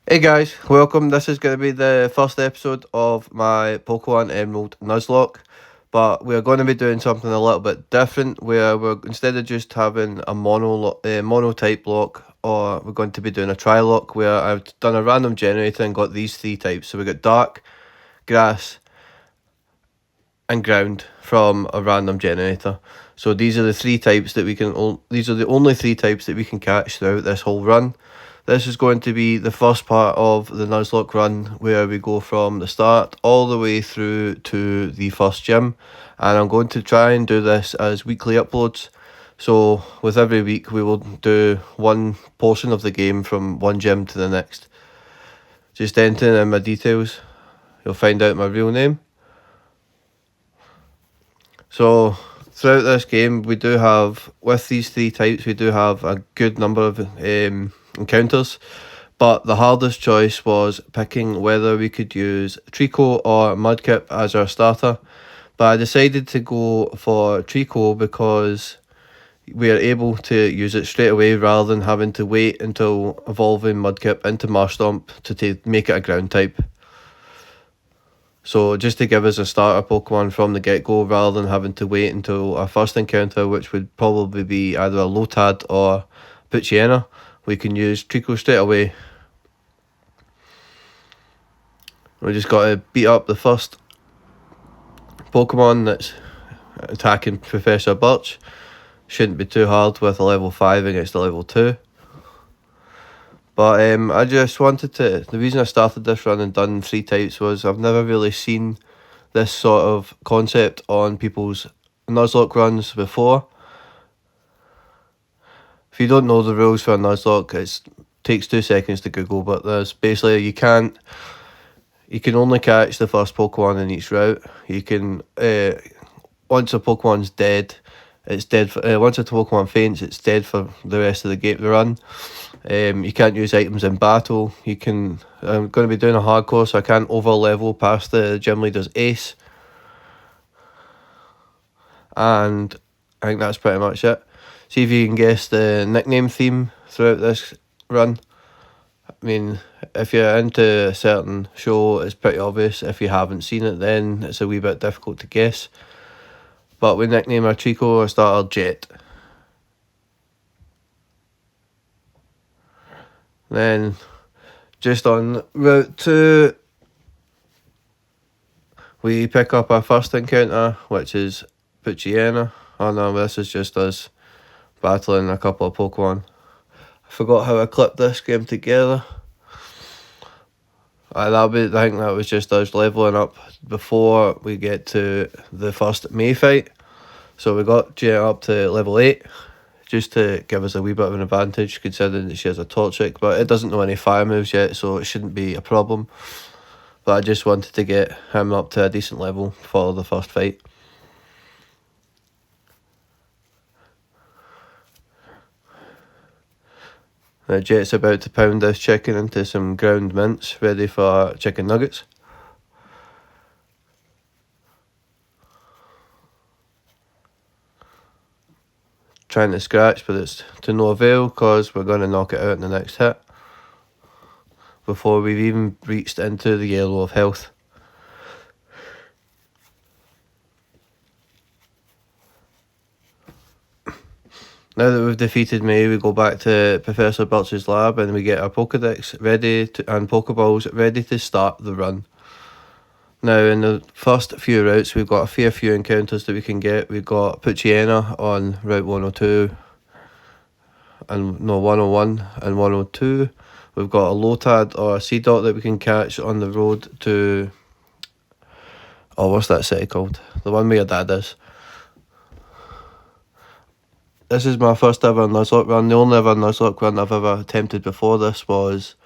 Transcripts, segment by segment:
Hey guys, welcome. This is going to be the first episode of my Pokemon Emerald Nuzlocke, but we're going to be doing something a little bit different. Where we're instead of just having a mono type lock, or we're going to be doing a Trilocke, where I've done a random generator and got these three types. So we got Dark, Grass, and Ground from a random generator. So these are the three types that we can. These are the only three types that we can catch throughout this whole run. This is going to be the first part of the Nuzlocke run, where we go from the start all the way through to the first gym, and I'm going to try and do this as weekly uploads. So with every week we will do one portion of the game from one gym to the next. Just entering in my details, you'll find out my real name. So throughout this game we do have, with these three types, we do have a good number of encounters, but the hardest choice was picking whether we could use Trico or Mudkip as our starter. But I decided to go for Trico because we are able to use it straight away rather than having to wait until evolving Mudkip into Marshtomp to make it a ground type. So just to give us a starter Pokemon from the get-go rather than having to wait until our first encounter, which would probably be either a Lotad or Poochyena, we can use Trico straight away. We just got to beat up the first Pokemon that's attacking Professor Birch. Shouldn't be too hard with a level 5 against a level 2. But I just wanted to, the reason I started this run and done three types was I've never really seen this sort of concept on people's Nuzlocke runs before. If you don't know the rules for a Nuzlocke, it takes 2 seconds to Google, but there's basically, you can only catch the first Pokemon in each route. You can, once a Pokemon's dead, it's dead. Once a Pokemon faints, it's dead for the rest of the run. You can't use items in battle. I'm going to be doing a hardcore, so I can't over level past the gym leader's ace. And I think that's pretty much it. See if you can guess the nickname theme throughout this run. I mean, if you're into a certain show, it's pretty obvious. If you haven't seen it, then it's a wee bit difficult to guess. But we nickname our Trico our starter Jet. Then, just on Route 2, we pick up our first encounter, which is Poochyena. Oh no, this is just us battling a couple of Pokemon. I forgot how I clipped this game together. I think that was just us leveling up before we get to the first May fight. So we got Jet up to level 8, just to give us a wee bit of an advantage, considering that she has a Torchic, but it doesn't know any fire moves yet, so it shouldn't be a problem. But I just wanted to get him up to a decent level for the first fight. Now Jet's about to pound this chicken into some ground mince, ready for chicken nuggets. Trying to scratch, but it's to no avail because we're going to knock it out in the next hit before we've even reached into the yellow of health. Now that we've defeated May, we go back to Professor Birch's lab and we get our Pokedex and Pokeballs ready to start the run. Now, in the first few routes, we've got a fair few encounters that we can get. We've got Poochyena on Route 102, 101 and 102. We've got a Lotad or a Seedot that we can catch on the road to... Oh, what's that city called? The one where your dad is. This is my first ever Nuzlocke run. The only other Nuzlocke run I've ever attempted before this was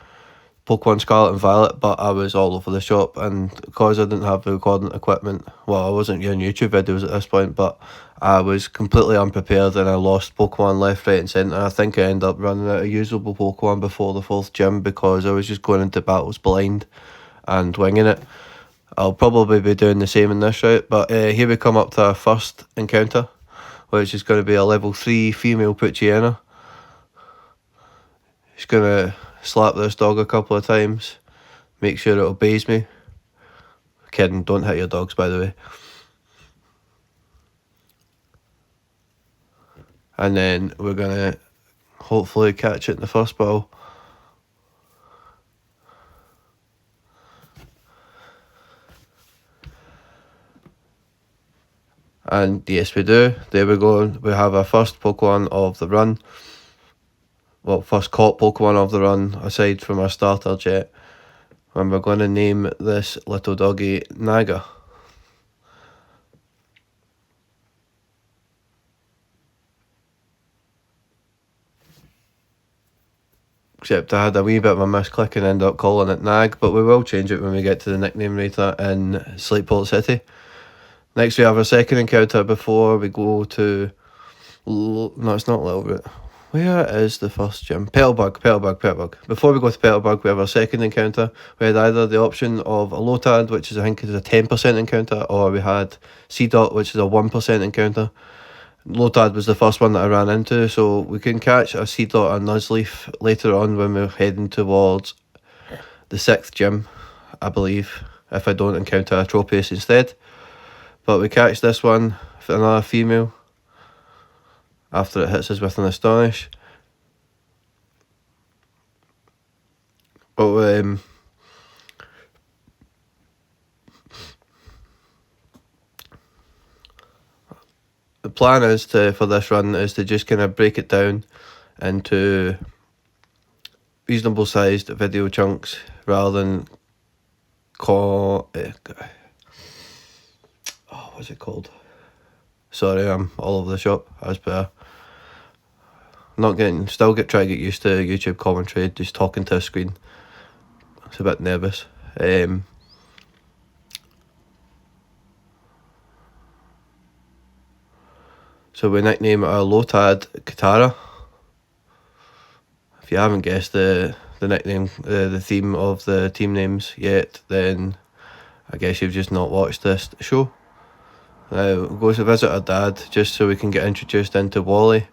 Pokemon Scarlet and Violet, but I was all over the shop, and because I didn't have the recording equipment, well, I wasn't doing YouTube videos at this point, but I was completely unprepared and I lost Pokemon left, right and centre. I think I ended up running out of usable Pokemon before the 4th gym because I was just going into battles blind and winging it. I'll probably be doing the same in this route, but here we come up to our first encounter, which is going to be a level 3 female Poochyena. She's going to slap this dog a couple of times, make sure it obeys me. Kidding, don't hit your dogs, by the way. And then we're going to hopefully catch it in the first battle. And yes, we do. There we go. We have our first Pokemon of the run. Well, first caught Pokemon of the run, aside from our starter jet. And we're going to name this little doggy Naga. Except I had a wee bit of a misclick and ended up calling it Nag, but we will change it when we get to the nickname rater in Slateport City. Next we have our second encounter before we go to... No, it's not Little Root. Where is the first gym? Petalburg. Before we go to Petalburg, we have our second encounter. We had either the option of a Lotad, which is I think is a 10% encounter, or we had C-Dot, which is a 1% encounter. Lotad was the first one that I ran into, so we can catch a C-Dot and Nuzleaf later on when we're heading towards the 6th gym, I believe, if I don't encounter a Tropius instead. But we catch this one, another female, after it hits us with an Astonish. But the plan is for this run is to just kind of break it down into reasonable sized video chunks rather than what's it called? Sorry, I'm all over the shop as per. Still try to get used to YouTube commentary, just talking to a screen. It's a bit nervous. So we nickname our Lotad Katara. If you haven't guessed the nickname, the theme of the team names yet, then I guess you've just not watched this show. Now we'll go to visit our dad just so we can get introduced into Wally.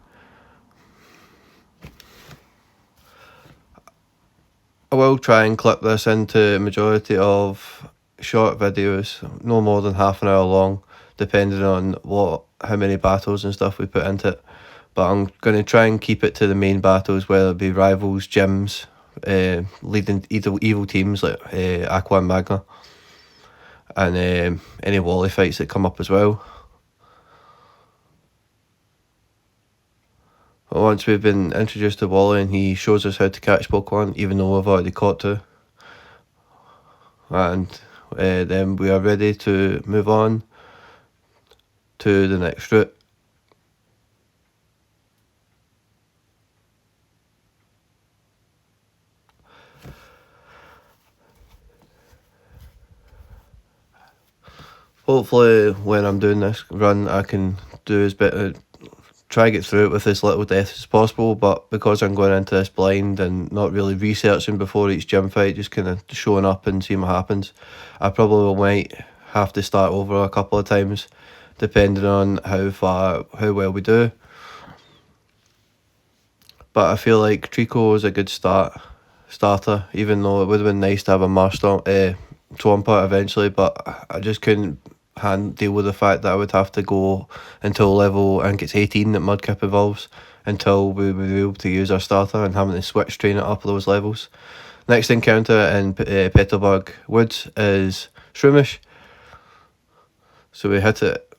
I will try and clip this into a majority of short videos, no more than half an hour long, depending on how many battles and stuff we put into it. But I'm going to try and keep it to the main battles, whether it be rivals, gyms, leading evil teams like Aqua and Magma, and any Wally fights that come up as well. But once we've been introduced to Wally and he shows us how to catch Pokemon, even though we've already caught two, and then we are ready to move on to the next route. Hopefully when I'm doing this run I can try to get through it with as little death as possible, but because I'm going into this blind and not really researching before each gym fight, just kind of showing up and seeing what happens, I probably might have to start over a couple of times depending on how well we do. But I feel like Trico is a good starter, even though it would have been nice to have a Swampert eventually, but I just couldn't deal with the fact that I would have to go until level, I think it's 18 that Mudkip evolves, until we would be able to use our starter, and having to switch train it up those levels. Next encounter in Petalburg Woods is Shroomish. So we hit it,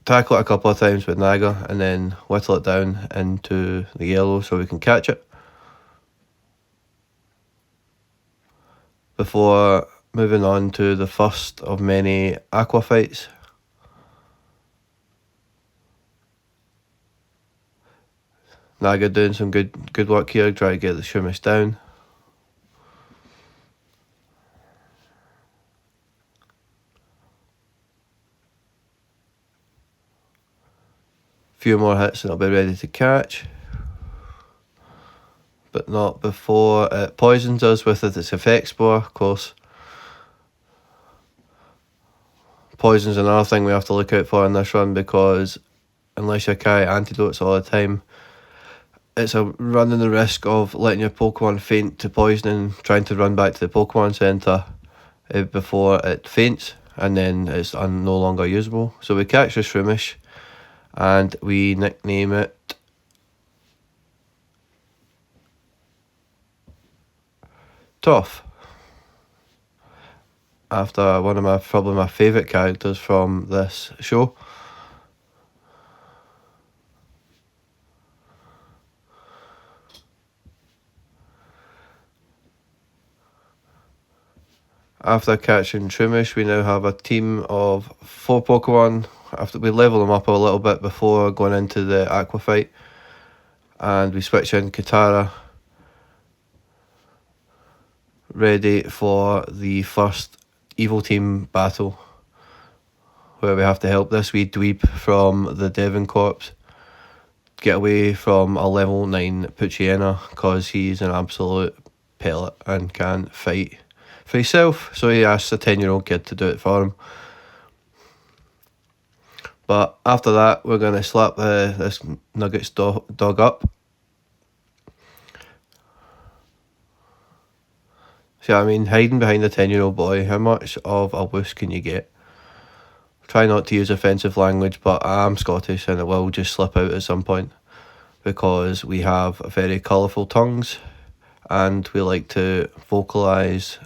tackle it a couple of times with Naga, and then whittle it down into the yellow so we can catch it. Before moving on to the first of many Aqua fights. Naga doing some good work here, try to get the Shroomish down. Few more hits and I'll be ready to catch. But not before it poisons us with its effect spore, of course. Poison's another thing we have to look out for in this run, because unless you carry antidotes all the time, it's a running the risk of letting your Pokemon faint to poisoning, trying to run back to the Pokemon Center before it faints, and then it's no longer usable. So we catch the Shroomish, and we nickname it Toph, after one of probably my favourite characters from this show. After catching Shroomish, we now have a team of 4 Pokemon. After we level them up a little bit before going into the Aqua fight, and we switch in Katara, ready for the first evil team battle, where we have to help this wee dweeb from the Devon Corps get away from a level 9 Poochyena, because he's an absolute pellet and can't fight for himself, so he asks a 10-year-old kid to do it for him. But after that, we're going to slap this Nuggets dog up. See what I mean? Hiding behind a 10-year-old boy, how much of a wuss can you get? Try not to use offensive language, but I'm Scottish and it will just slip out at some point, because we have very colourful tongues and we like to vocalise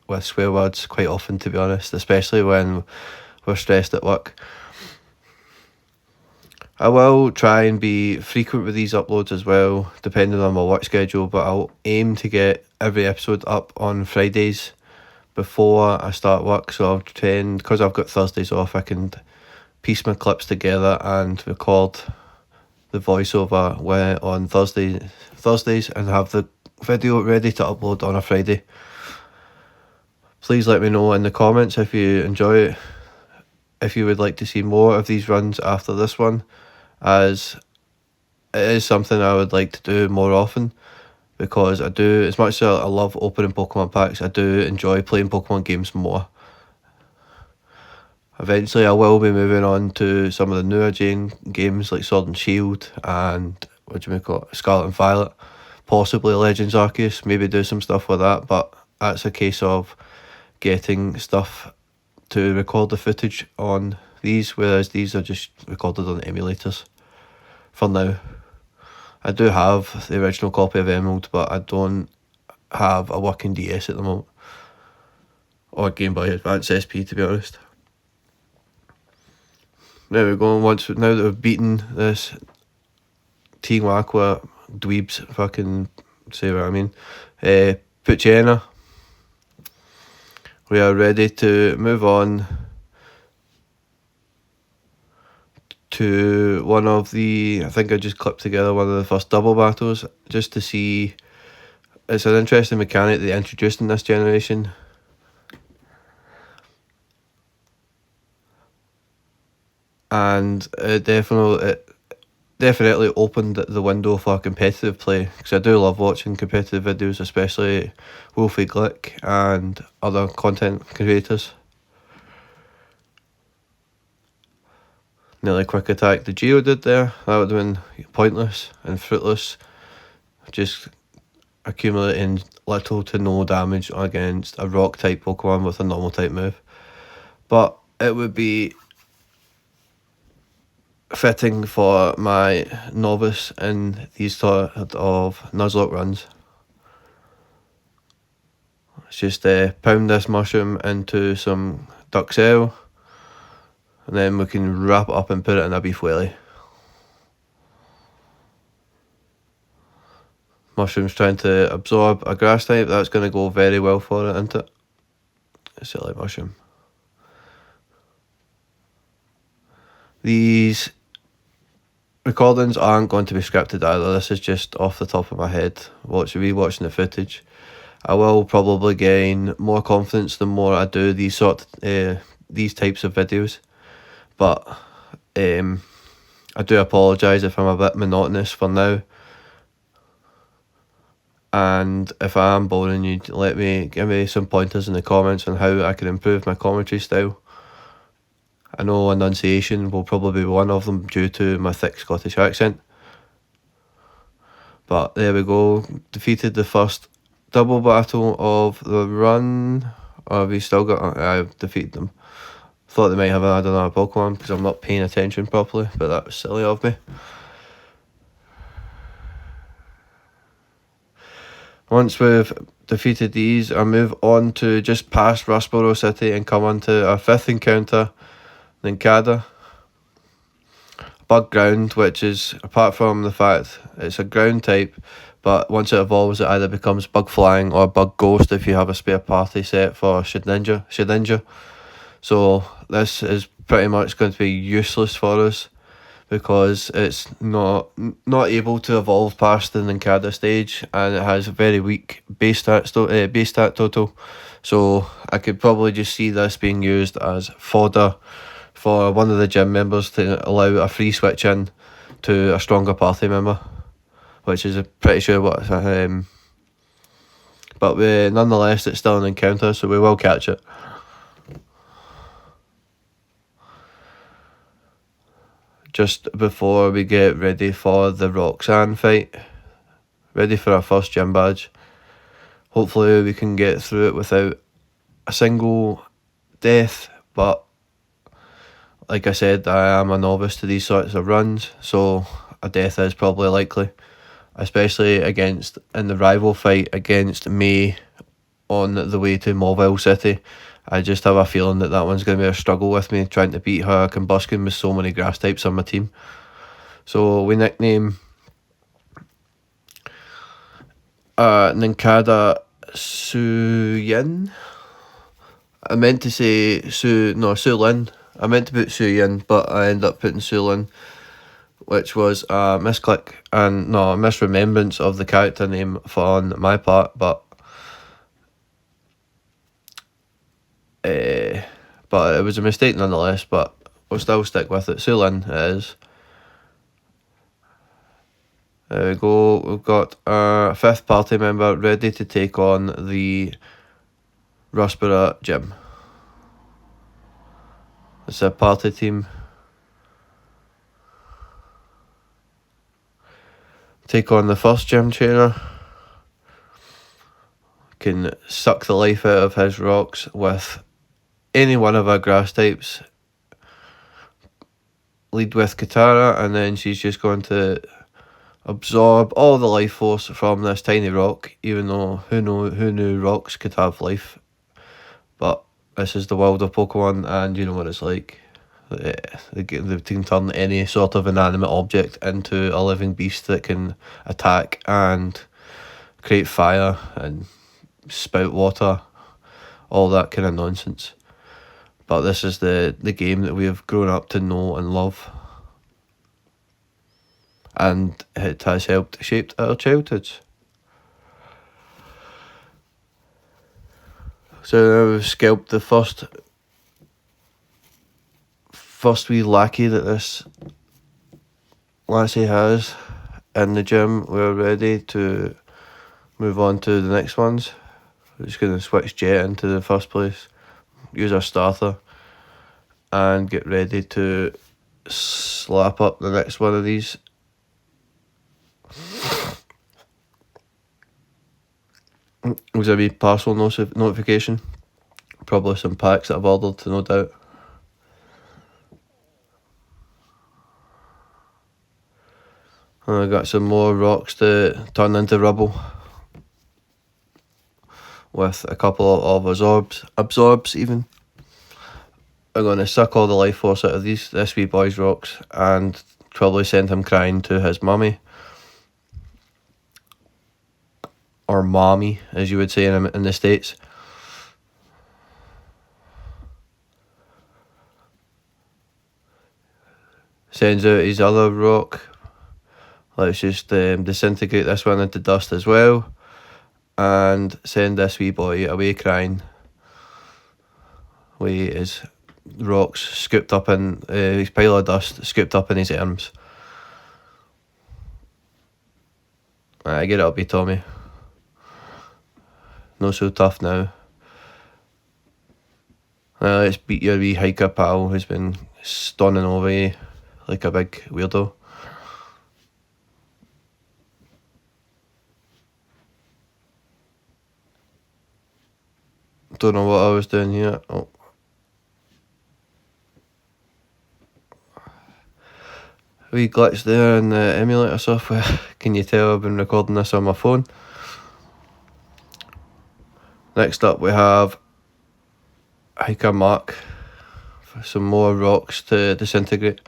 with swear words quite often, to be honest, especially when we're stressed at work. I will try and be frequent with these uploads as well, depending on my work schedule, but I'll aim to get every episode up on Fridays before I start work, so I'll tend, because I've got Thursdays off, I can piece my clips together and record the voiceover on Thursdays and have the video ready to upload on a Friday. Please let me know in the comments if you enjoy it, if you would like to see more of these runs after this one, as it is something I would like to do more often, because I do, as much as I love opening Pokemon packs, I do enjoy playing Pokemon games more. Eventually I will be moving on to some of the newer games like Sword and Shield and Scarlet and Violet, possibly Legends Arceus, maybe do some stuff with that, but that's a case of getting stuff to record the footage on these, whereas these are just recorded on emulators for now. I do have the original copy of Emerald, but I don't have a working DS at the moment, or Game Boy Advance SP, to be honest. Now we're going, now that we've beaten this Team Aqua dweebs, fucking say what I mean, Poochyena, we are ready to move on to one of the, I think I just clipped together one of the first double battles, just to see, it's an interesting mechanic they introduced in this generation. And it definitely opened the window for competitive play, because I do love watching competitive videos, especially Wolfie Glick and other content creators. Nearly quick attack the Geodude there, that would have been pointless and fruitless, just accumulating little to no damage against a rock type Pokemon with a normal type move. But it would be fitting for my novice in these sort of Nuzlocke runs. Let's just pound this mushroom into some Duxelle, and then we can wrap it up and put it in a beef whelly. Mushroom's trying to absorb a grass type, that's going to go very well for it, isn't it? Silly mushroom. These recordings aren't going to be scripted either, this is just off the top of my head, rewatching the footage. I will probably gain more confidence the more I do these types of videos, but I do apologise if I'm a bit monotonous for now, and if I am boring you, give me some pointers in the comments on how I can improve my commentary style. I know enunciation will probably be one of them due to my thick Scottish accent, But there we go. Defeated the first double battle of the run. Or have we still got... I've defeated them. Thought they might have had another Pokemon because I'm not paying attention properly, but that was silly of me. Once we've defeated these, I move on to just past Rustboro City and come on to our fifth encounter, Nincada. Bug ground, which is, apart from the fact it's a ground type, but once it evolves it either becomes bug flying or bug ghost if you have a spare party set for Shedinja. So this is pretty much going to be useless for us because it's not able to evolve past the Nincada stage, and it has a very weak base stat total. So I could probably just see this being used as fodder for one of the gym members to allow a free switch in to a stronger party member, which is pretty sure what. But nonetheless, it's still an encounter, so we will catch it. Just before we get ready for the Roxanne fight, ready for our first gym badge. Hopefully we can get through it without a single death, but like I said, I am a novice to these sorts of runs, so a death is probably likely, especially in the rival fight against May on the way to Mobile City. I just have a feeling that one's going to be a struggle with me, trying to beat her Combuskin with so many grass types on my team. So we nickname Nincada Su-Yin. I meant to say Su-Lin. I meant to put Su-Yin, but I ended up putting Su-Lin, which was a misclick and a misremembrance of the character name on my part, but it was a mistake nonetheless, but we'll still stick with it. Su-Lin it is. There we go, we've got our fifth party member ready to take on the Rustboro gym. It's a party team. Take on the first gym trainer. Can suck the life out of his rocks with any one of our grass types. Lead with Katara, and then she's just going to absorb all the life force from this tiny rock, even though who knew rocks could have life. But this is the world of Pokemon, and you know what it's like. They can turn any sort of inanimate object into a living beast that can attack and create fire and spout water, all that kind of nonsense. But this is the game that we have grown up to know and love, and it has helped shape our childhoods. So now we've scalped the first wee lackey that this lassie has in the gym. We're ready to move on to the next ones. We're just going to switch Jet into the first place, use our starter, and get ready to slap up the next one of these. Was a wee parcel notification. Probably some packs that I've ordered, no doubt. And I got some more rocks to turn into rubble with a couple of absorbs even. I'm going to suck all the life force out of this wee boy's rocks and probably send him crying to his mummy. Or mommy, as you would say in the States. Sends out his other rock. Let's just disintegrate this one into dust as well. And send this wee boy away crying. With his rocks scooped up in his pile of dust, scooped up in his arms. I get it'll be Tommy. No so tough now. Let's beat your wee hiker pal who's been stunning over you like a big weirdo. Don't know what I was doing here. Oh. Wee glitch there in the emulator software. Can you tell I've been recording this on my phone? Next up we have Hiker Mark for some more rocks to disintegrate.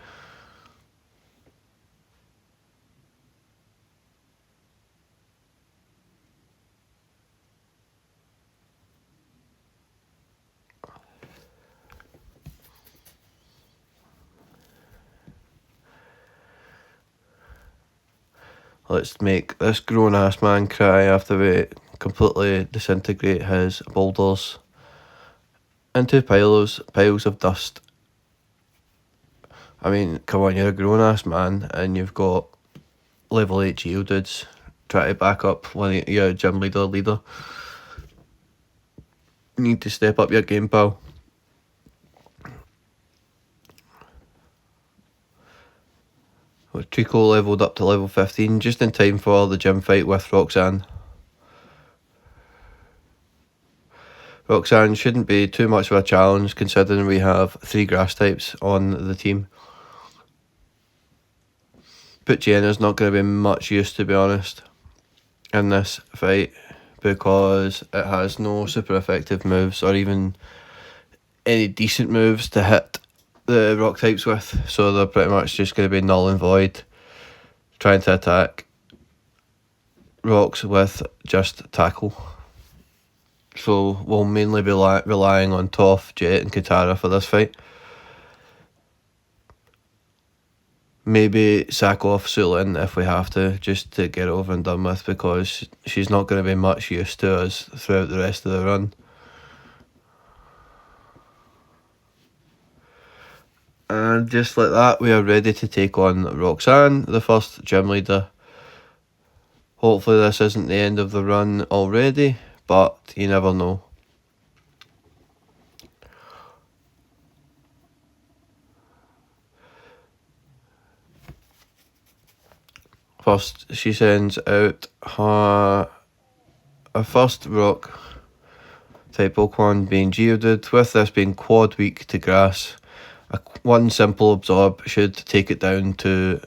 Let's make this grown ass man cry after we completely disintegrate his boulders into piles of dust. I mean, come on, you're a grown ass man and you've got level 8 Geodudes. Try to back up when you're a gym leader. You need to step up your game, pal. With Trico levelled up to level 15, just in time for the gym fight with Roxanne. Roxanne shouldn't be too much of a challenge considering we have 3 grass types on the team. Poochyena not going to be much use, to be honest, in this fight because it has no super effective moves or even any decent moves to hit the rock types with, so they're pretty much just going to be null and void trying to attack rocks with just tackle. So we'll mainly be relying on Toph, Jet and Katara for this fight. Maybe sack off Sulin if we have to, just to get it over and done with, because she's not going to be much use to us throughout the rest of the run. And just like that, we are ready to take on Roxanne, the first gym leader. Hopefully this isn't the end of the run already, but you never know. First, she sends out her first rock type Pokemon being Geodude, with this being quad weak to grass. One simple absorb should take it down to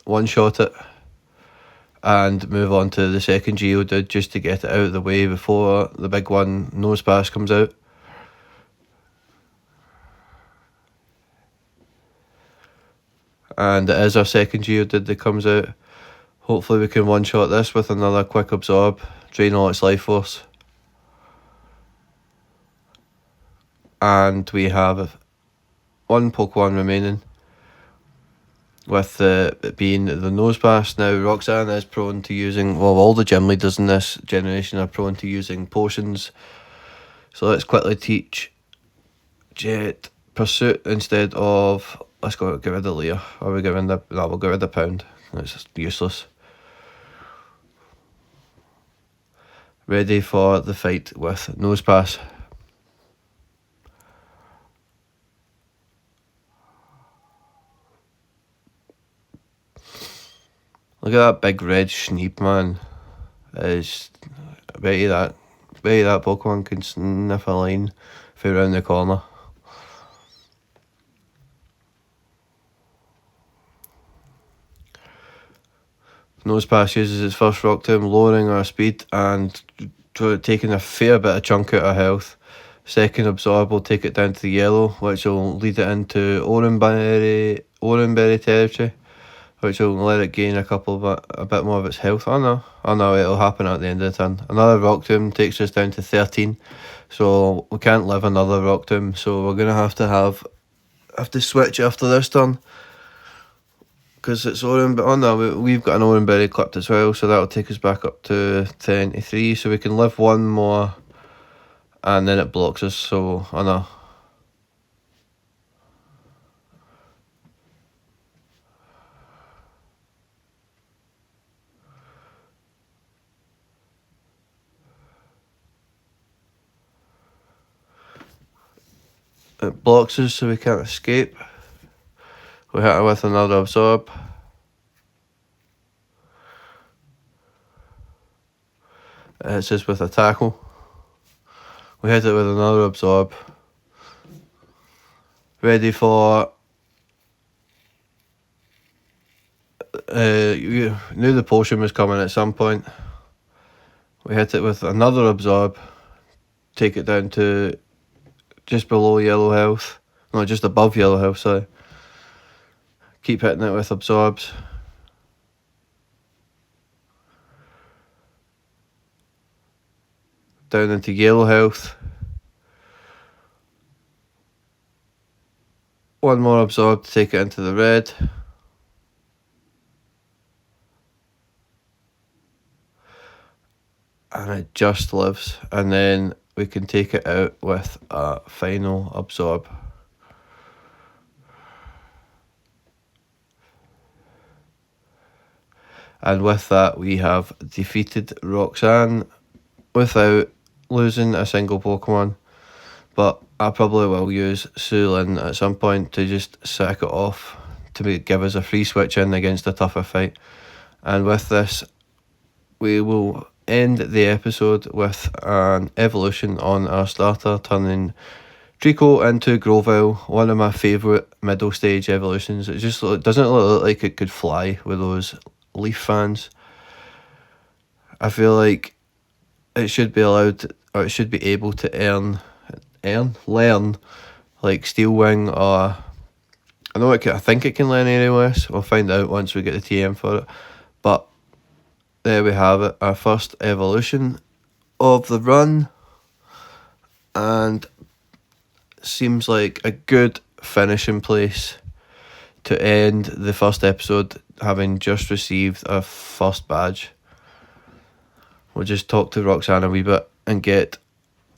one-shot it and move on to the second Geodude just to get it out of the way before the big one, Nosepass, comes out. And it is our second Geodude that comes out. Hopefully we can one-shot this with another quick absorb, drain all its life force. And we have one Pokemon remaining, with it being the Nosepass. Now Roxanne is prone to using, well, all the gym leaders in this generation are prone to using potions. So let's quickly teach Jet Pursuit instead of, let's go get rid of Leah. Or we get rid of, no, we'll get rid of Pound. It's useless. Ready for the fight with Nosepass. Look at that big red Schneep, man. I bet you that Pokemon can sniff a line from around the corner. Nosepass uses its first rock tomb, lowering our speed and taking a fair bit of chunk out of health. Second absorb will take it down to the yellow, which will lead it into Oranberry territory, which will let it gain a bit more of its health. Oh no, it'll happen at the end of the turn. Another rock tomb takes us down to 13, so we can't live another rock tomb, so we're gonna have to switch after this turn, because it's Oranberry. Oh no, we've got an Oranberry clipped as well, so that'll take us back up to 23, so we can live one more and then it blocks us, so oh no. It blocks us so we can't escape. We hit it with another absorb. It hits us with a tackle, We hit it with another absorb. Ready for... you knew the potion was coming at some point. We hit it with another absorb. Take it down to just below yellow health. No, just above yellow health, sorry. Keep hitting it with absorbs. Down into yellow health. One more absorb to take it into the red. And it just lives. And then we can take it out with a final absorb. And with that, we have defeated Roxanne without losing a single Pokemon. But I probably will use Sulin at some point to just sack it off to give us a free switch in against a tougher fight. And with this, we will end the episode with an evolution on our starter, turning Trico into Grovyle, one of my favourite middle stage evolutions. It just doesn't look like it could fly with those Leaf fans. I feel like it should be allowed, or it should be able to learn like Steel Wing, or I think it can learn AOS. We'll find out once we get the TM for it. But there we have it, our first evolution of the run, and seems like a good finishing place to end the first episode, having just received our first badge. We'll just talk to Roxanne a wee bit and get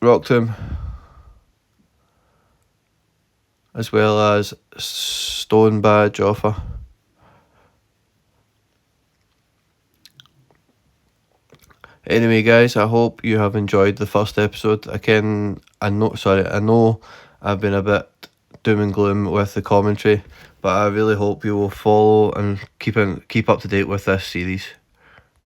Rock Tomb, as well as Stone badge offer. Anyway guys, I hope you have enjoyed the first episode. I know I've been a bit doom and gloom with the commentary, but I really hope you will follow and keep up to date with this series.